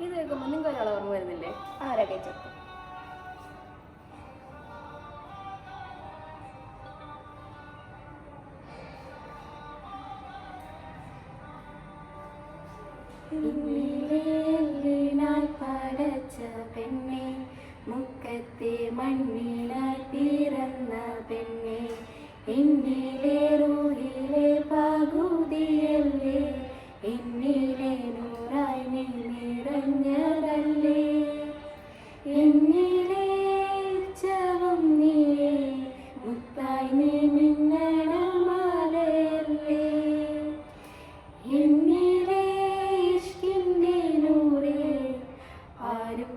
ഇത് കേൾക്കുമ്പോൾ നിങ്ങൾക്ക് ഒരാൾ ഓർമ്മ വരുന്നില്ലേ? ആരാ കേച്ചപ്പ്? പടച്ച പെണ്ണെ, മുക്കത്തെ മണ്ണിലായി പിറന്ന പെണ്ണെ, എന്നിലെ റൂഹിലെ പകുതിയല്ലേ, എന്നിലെ നൂറായി നീ നിറഞ്ഞതല്ലേ, എന്നിലെ ചവും നീയെ, മുത്തായി നീ മിന്നണ മാലയല്ലേ, എന്നിലെ ഇഷ്കിന്റെ നൂറേ, ആരും